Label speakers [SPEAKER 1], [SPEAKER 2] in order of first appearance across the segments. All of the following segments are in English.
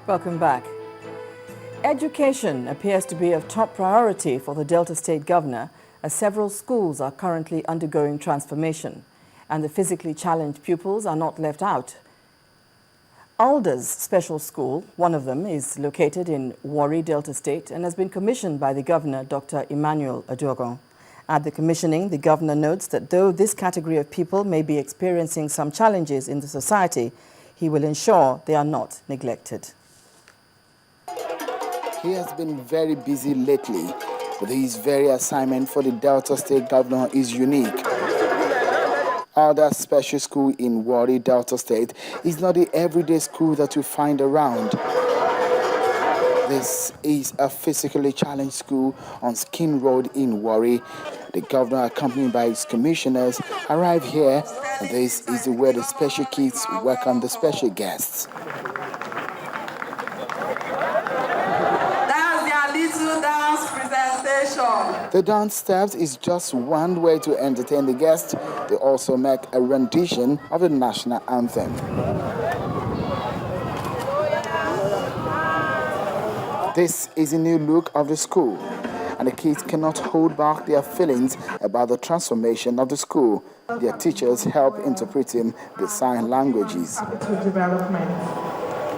[SPEAKER 1] Welcome back. Education appears to be of top priority for the Delta State Governor, as several schools are currently undergoing transformation, and the physically challenged pupils are not left out. Alder's Special School, one of them, is located in Warri, Delta State, and has been commissioned by the Governor, Dr. Emmanuel Adogon. At the commissioning, the Governor notes that though this category of people may be experiencing some challenges in the society, he will ensure they are not neglected.
[SPEAKER 2] He has been very busy lately, but his very assignment for the Delta State Governor is unique. Alder's Special School in Warri, Delta State is not the everyday school that you find around. This is a physically challenged school on Skin Road in Warri. The Governor, accompanied by his commissioners, arrived here, and this is where the special kids welcome the special guests. The dance steps is just one way to entertain the guests. They also make a rendition of the national anthem. This is a new look of the school, and the kids cannot hold back their feelings about the transformation of the school. Their teachers help interpreting the sign languages.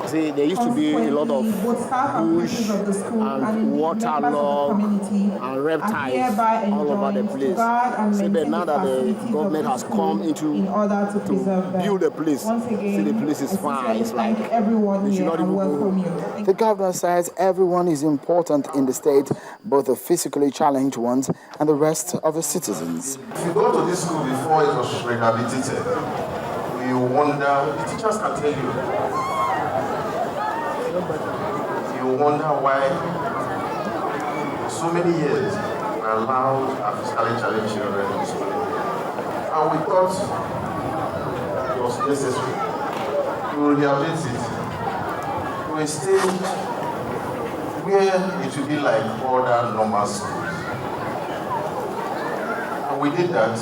[SPEAKER 3] See, there used to be a lot of bush and waterlogged and reptiles all over the place. See, but now that the government has come into to build the place, see, the place is fine. It's like they should not even go.
[SPEAKER 2] The governor says everyone is important in the state, both the physically challenged ones and the rest of the citizens.
[SPEAKER 4] If you go to this school before it was rehabilitated, you wonder, the teachers can tell you. You wonder why so many years we allowed our physically challenged children in school. And we thought it was necessary to rehabilitate it to a stage where it would be like other normal schools. And we did that.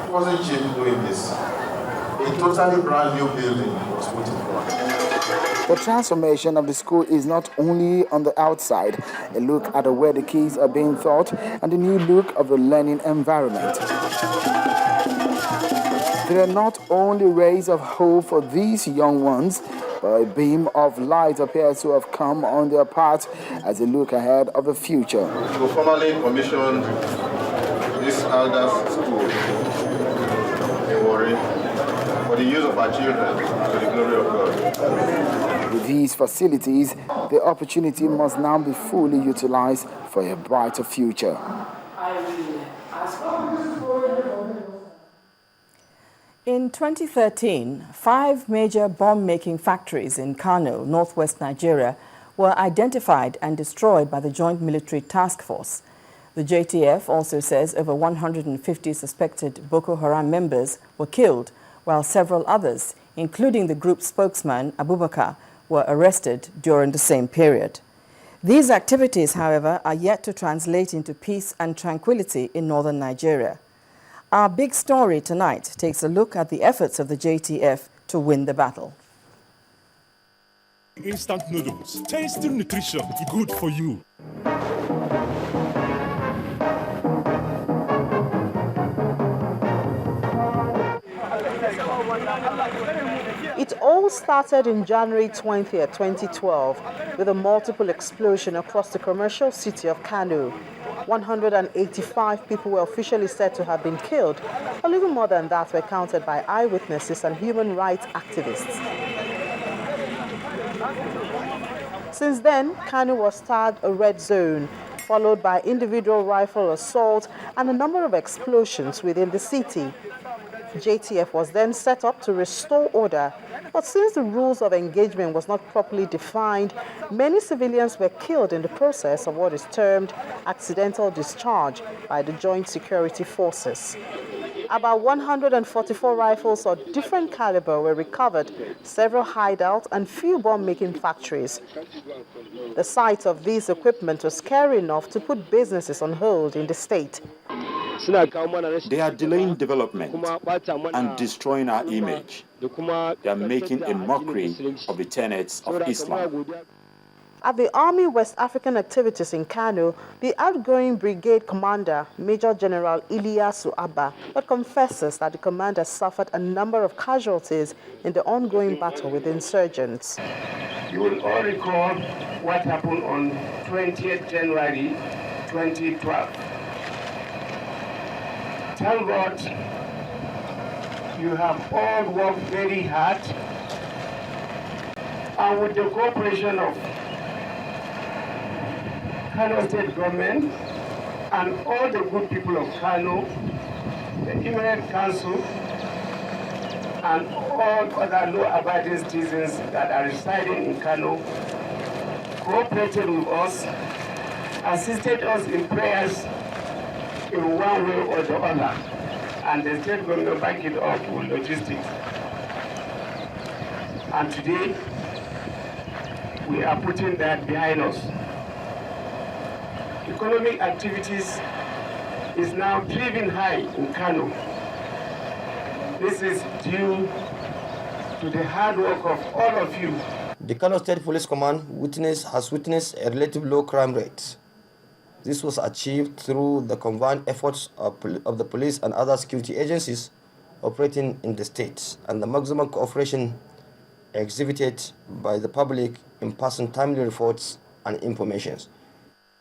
[SPEAKER 4] It wasn't cheap doing this. A totally brand new building was put in place.
[SPEAKER 2] The transformation of the school is not only on the outside, a look at the way the kids are being taught and the new look of the learning environment. There are not only rays of hope for these young ones, but a beam of light appears to have come on their path as they look ahead of the future.
[SPEAKER 4] To formally commission this Alder's School in Warri for the use of our children to the glory of God.
[SPEAKER 2] With these facilities, the opportunity must now be fully utilized for a brighter future.
[SPEAKER 1] In 2013, 5 major bomb-making factories in Kano, northwest Nigeria, were identified and destroyed by the Joint Military Task Force. The JTF also says over 150 suspected Boko Haram members were killed, while several others, including the group's spokesman, Abubakar, were arrested during the same period. These activities, however, are yet to translate into peace and tranquility in northern Nigeria. Our big story tonight takes a look at the efforts of the JTF to win the battle.
[SPEAKER 5] Instant noodles, tasty nutrition, good for you.
[SPEAKER 6] It all started in January 20th, 2012, with a multiple explosion across the commercial city of Kano. 185 people were officially said to have been killed, a little more than that were counted by eyewitnesses and human rights activists. Since then, Kano was tagged a red zone, followed by individual rifle assault and a number of explosions within the city. JTF was then set up to restore order, but since the rules of engagement was not properly defined, many civilians were killed in the process of what is termed accidental discharge by the Joint Security Forces. About 144 rifles of different caliber were recovered, several hideouts and few bomb-making factories. The sight of this equipment was scary enough to put businesses on hold in the state.
[SPEAKER 7] They are delaying development and destroying our image. They are making a mockery of the tenets of Islam.
[SPEAKER 6] At the Army West African activities in Kano, the outgoing brigade commander, Major General Ilyasu Abba, but confesses that the commander suffered a number of casualties in the ongoing battle with insurgents.
[SPEAKER 8] You will all recall what happened on 20th January 2012. Thank God you have all worked very hard, and with the cooperation of Kano State Government and all the good people of Kano, the Emirate Council, and all other law-abiding citizens that are residing in Kano, cooperated with us, assisted us in prayers in one way or the other, and the state government backed it up with logistics. And today, we are putting that behind us. Economic activities is now thriving high in Kano. This is due to the hard work of all of you.
[SPEAKER 9] The Kano State Police Command has witnessed a relative low crime rate. This was achieved through the combined efforts of the police and other security agencies operating in the state, and the maximum cooperation exhibited by the public in passing timely reports and information.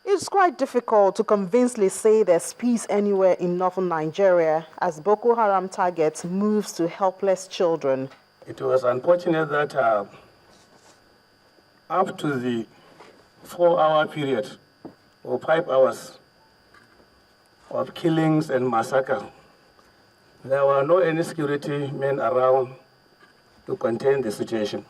[SPEAKER 6] It's quite difficult to convincingly say there's peace anywhere in northern Nigeria as Boko Haram targets moves to helpless children.
[SPEAKER 8] It was unfortunate that up to the 4-hour period or 5 hours of killings and massacre, there were no any security men around to contain the situation.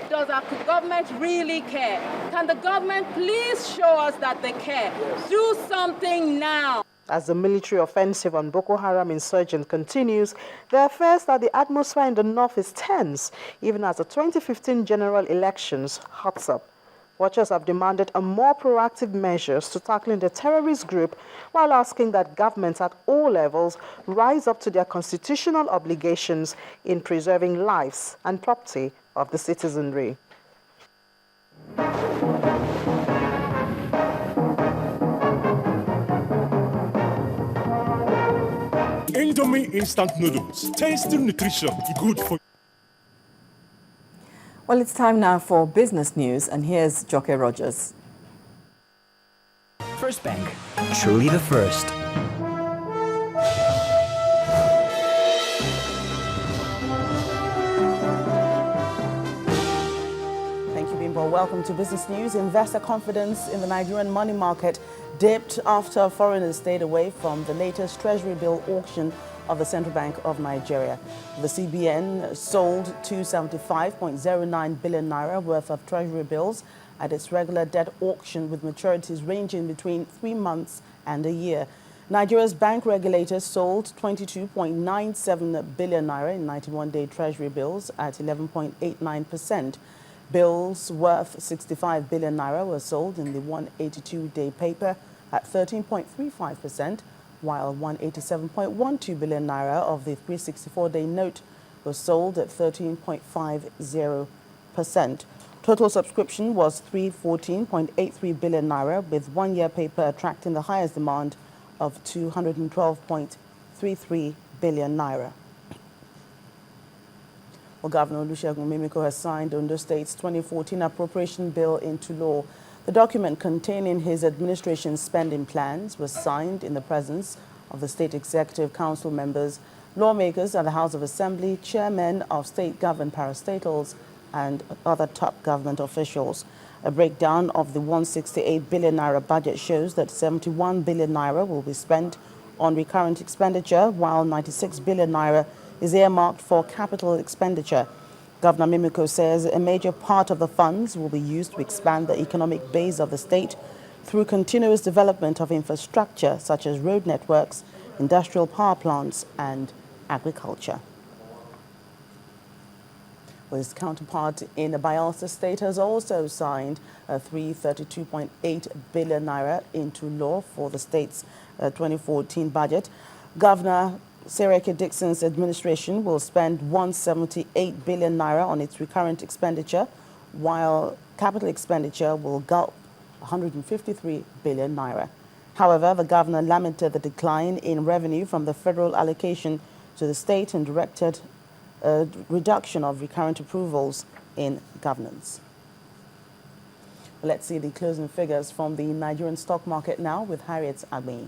[SPEAKER 10] Does our government really care? Can the government please show us that they care? Yes. Do something now.
[SPEAKER 6] As the military offensive on Boko Haram insurgents continues, there are fears that the atmosphere in the north is tense, even as the 2015 general elections hots up. Watchers have demanded a more proactive measures to tackling the terrorist group, while asking that governments at all levels rise up to their constitutional obligations in preserving lives and property of the citizenry.
[SPEAKER 5] Indomie instant noodles. Tasty nutrition. Good for.
[SPEAKER 1] Well, it's time now for business news, and here's Joke Rogers.
[SPEAKER 11] First Bank, truly the first.
[SPEAKER 12] Thank you, Bimbo. Welcome to Business News. Investor confidence in the Nigerian money market dipped after foreigners stayed away from the latest Treasury bill auction of the Central Bank of Nigeria. The CBN sold 275.09 billion naira worth of Treasury bills at its regular debt auction, with maturities ranging between 3 months and a year. Nigeria's bank regulators sold 22.97 billion naira in 91-day Treasury bills at 11.89%. Bills worth 65 billion naira were sold in the 182-day paper at 13.35%, while 187.12 billion naira of the 364-day note was sold at 13.50%. Total subscription was 314.83 billion naira, with one-year paper attracting the highest demand of 212.33 billion naira. Well, Governor Olusegun Mimiko has signed Ondo State's 2014 appropriation bill into law. The document containing his administration's spending plans was signed in the presence of the State Executive Council members, lawmakers at the House of Assembly, chairmen of state-governed parastatals, and other top government officials. A breakdown of the 168 billion naira budget shows that 71 billion naira will be spent on recurrent expenditure, while 96 billion naira is earmarked for capital expenditure. Governor Mimiko says a major part of the funds will be used to expand the economic base of the state through continuous development of infrastructure such as road networks, industrial power plants, and agriculture. Well, his counterpart in the Bayelsa State has also signed a 332.8 billion naira into law for the state's 2014 budget. Governor Sereke Dixon's administration will spend 178 billion naira on its recurrent expenditure, while capital expenditure will gulp 153 billion naira. However, the governor lamented the decline in revenue from the federal allocation to the state and directed a reduction of recurrent approvals in governance. Let's see the closing figures from the Nigerian stock market now with Harriet Agbe.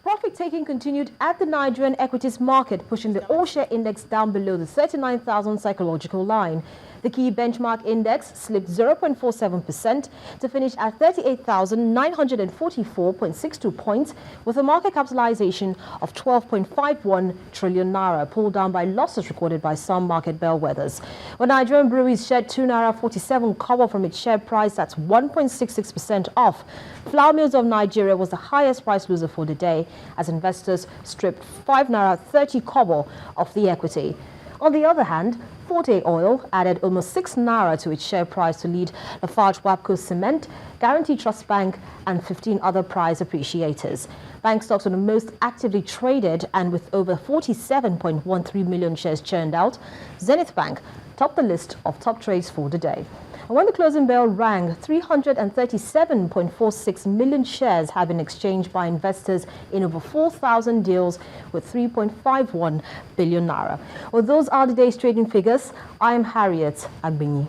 [SPEAKER 13] Profit-taking continued at the Nigerian equities market, pushing the all-share index down below the 39,000 psychological line. The key benchmark index slipped 0.47% to finish at 38,944.62 points, with a market capitalization of 12.51 trillion naira, pulled down by losses recorded by some market bellwethers. When Nigerian breweries shed 2 naira 47 kobo from its share price, that's 1.66% off. Flour Mills of Nigeria was the highest price loser for the day, as investors stripped 5 naira 30 kobo of the equity. On the other hand, Forte Oil added almost 6 naira to its share price to lead Lafarge Wapco Cement, Guarantee Trust Bank, and 15 other price appreciators. Bank stocks were the most actively traded, and with over 47.13 million shares churned out, Zenith Bank topped the list of top trades for the day. And when the closing bell rang, 337.46 million shares have been exchanged by investors in over 4,000 deals with 3.51 billion naira. Well, those are the day's trading figures. I am Harriet Agbinyi.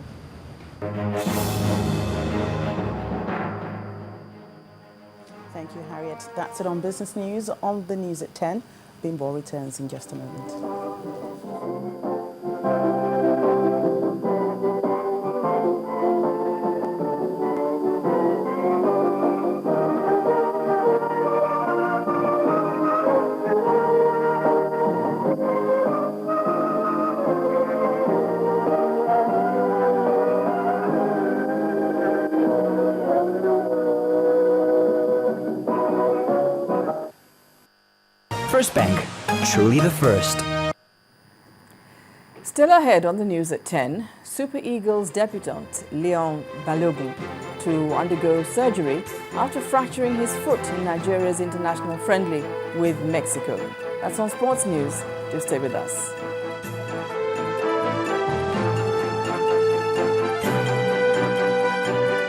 [SPEAKER 12] Thank you, Harriet. That's it on Business News. On the news at 10, Bimbo returns in just a moment.
[SPEAKER 11] First Bank, truly the first.
[SPEAKER 1] Still ahead on the news at 10, Super Eagles debutant Leon Balogun to undergo surgery after fracturing his foot in Nigeria's international friendly with Mexico. That's on Sports News. Do stay with us.